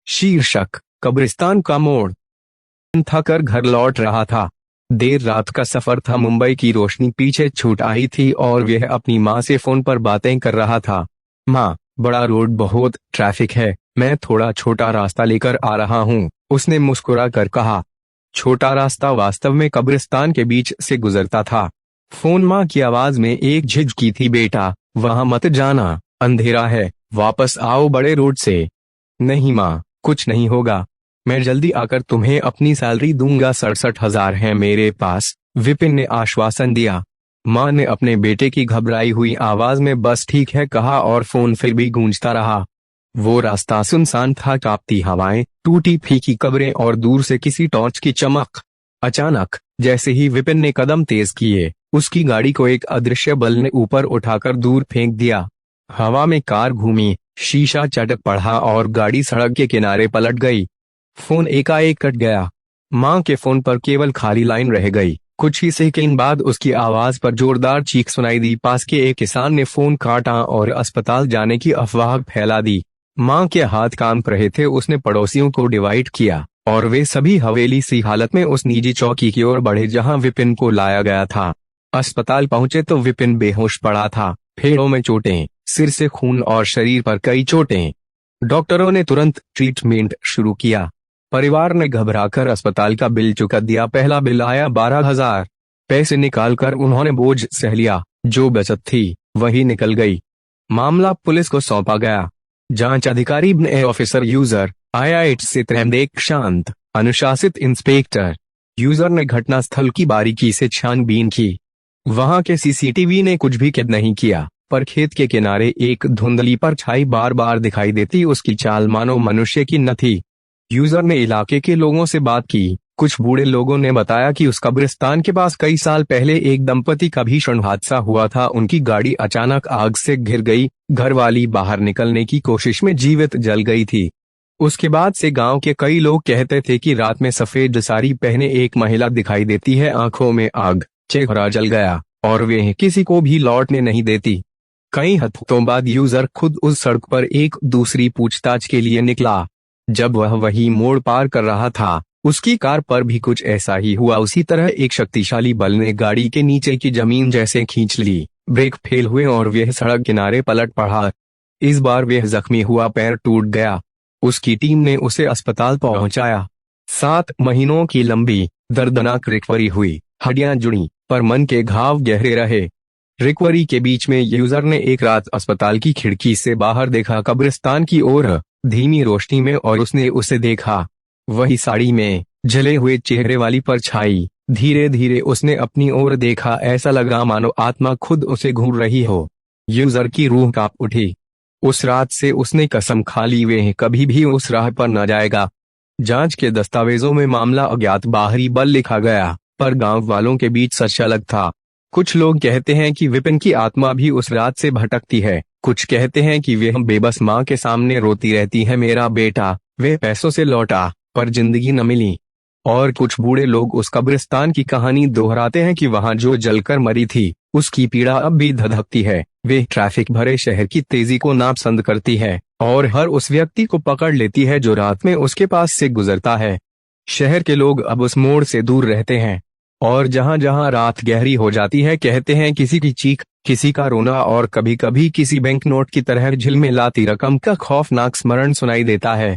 शीर्षक कब्रिस्तान का मोड़। थकर घर लौट रहा था। देर रात का सफर था। मुंबई की रोशनी पीछे छूट आई थी और वह अपनी माँ से फोन पर बातें कर रहा था। माँ, बड़ा रोड, बहुत ट्रैफिक है, मैं थोड़ा छोटा रास्ता लेकर आ रहा हूँ, उसने मुस्कुरा कर कहा। छोटा रास्ता वास्तव में कब्रिस्तान के बीच से गुजरता था। फोन माँ की आवाज में एक झिझकी थी। बेटा, वहां मत जाना, अंधेरा है, वापस आओ बड़े रोड से। नहीं माँ, कुछ नहीं होगा, मैं जल्दी आकर तुम्हें अपनी सैलरी दूंगा। 67,000 है मेरे पास, विपिन ने आश्वासन दिया। माँ ने अपने बेटे की घबराई हुई आवाज में बस ठीक है कहा और फोन फिर भी गूंजता रहा। वो रास्ता सुनसान था। कांपती हवाएं, टूटी फीकी कब्रें और दूर से किसी टॉर्च की चमक। अचानक जैसे ही विपिन ने कदम तेज किए, उसकी गाड़ी को एक अदृश्य बल ने ऊपर उठाकर दूर फेंक दिया। हवा में कार घूमी, शीशा चटक पड़ा और गाड़ी सड़क के किनारे पलट गई। फोन एकाएक कट गया। माँ के फोन पर केवल खाली लाइन रह गई। कुछ ही सेकंड बाद उसकी आवाज पर जोरदार चीख सुनाई दी। पास के एक किसान ने फोन काटा और अस्पताल जाने की अफवाह फैला दी। माँ के हाथ कांप रहे थे। उसने पड़ोसियों को डिवाइड किया और वे सभी हवेली सी हालत में उस निजी चौकी की ओर बढ़े जहां विपिन को लाया गया था। अस्पताल पहुंचे तो विपिन बेहोश पड़ा था। फेफड़ों में चोटें, सिर से खून और शरीर पर कई चोटें। डॉक्टरों ने तुरंत ट्रीटमेंट शुरू किया। परिवार ने घबराकर अस्पताल का बिल चुका दिया। पहला बिल आया 12,000। पैसे निकालकर उन्होंने बोझ सह लिया। जो बचत थी वही निकल गई। मामला पुलिस को सौंपा गया। जांच अधिकारी ऑफिसर यूजर IIT से त्रैंबेक शांत, अनुशासित इंस्पेक्टर। यूजर ने घटनास्थल की बारीकी से छानबीन की। वहां के CCTV ने कुछ भी कैद नहीं किया, पर खेत के किनारे एक धुंधली परछाई बार बार दिखाई देती। उसकी चाल मानो मनुष्य की न थी। यूजर ने इलाके के लोगों से बात की। कुछ बूढ़े लोगों ने बताया कि उस कब्रिस्तान के पास कई साल पहले एक दंपति का भीषण हादसा हुआ था। उनकी गाड़ी अचानक आग से घिर गई। घरवाली बाहर निकलने की कोशिश में जीवित जल गई थी। उसके बाद से गांव के कई लोग कहते थे कि रात में सफेद साड़ी पहने एक महिला दिखाई देती है। आंखों में आग, चेहरा जल गया और वे किसी को भी लौटने नहीं देती। कई हफ्तों बाद यूजर खुद उस सड़क पर एक दूसरी पूछताछ के लिए निकला। जब वह वही मोड़ पार कर रहा था, उसकी कार पर भी कुछ ऐसा ही हुआ। उसी तरह एक शक्तिशाली बल ने गाड़ी के नीचे की जमीन जैसे खींच ली। ब्रेक फेल हुए और वह सड़क किनारे पलट पड़ा। इस बार वह जख्मी हुआ, पैर टूट गया। उसकी टीम ने उसे अस्पताल पहुंचाया। 7 महीनों की लंबी दर्दनाक रिकवरी हुई। हड्डियां जुड़ी, पर मन के घाव गहरे रहे। रिकवरी के बीच में यूजर ने एक रात अस्पताल की खिड़की से बाहर देखा, कब्रिस्तान की ओर, धीमी रोशनी में, और उसने उसे देखा। वही साड़ी में, जले हुए चेहरे वाली परछाई। धीरे धीरे उसने अपनी ओर देखा। ऐसा लगा मानो आत्मा खुद उसे घूर रही हो। यूजर की रूह कांप उठी। उस रात से उसने कसम खा ली वह कभी भी उस राह पर न जाएगा। जांच के दस्तावेजों में मामला अज्ञात बाहरी बल लिखा गया, पर गांव वालों के बीच सच अलग था। कुछ लोग कहते हैं कि विपिन की आत्मा भी उस रात से भटकती है। कुछ कहते हैं कि वह बेबस माँ के सामने रोती रहती है, मेरा बेटा, वे पैसों से लौटा पर जिंदगी न मिली। और कुछ बूढ़े लोग उस कब्रिस्तान की कहानी दोहराते हैं कि वहां जो जलकर मरी थी, उसकी पीड़ा अब भी धधकती है। वे ट्रैफिक भरे शहर की तेजी को नापसंद करती है और हर उस व्यक्ति को पकड़ लेती है जो रात में उसके पास से गुजरता है। शहर के लोग अब उस मोड़ से दूर रहते हैं और जहां जहां रात गहरी हो जाती है, कहते हैं किसी की चीख, किसी का रोना और कभी कभी किसी बैंक नोट की तरह झिलमिलाती रकम का खौफनाक स्मरण सुनाई देता है।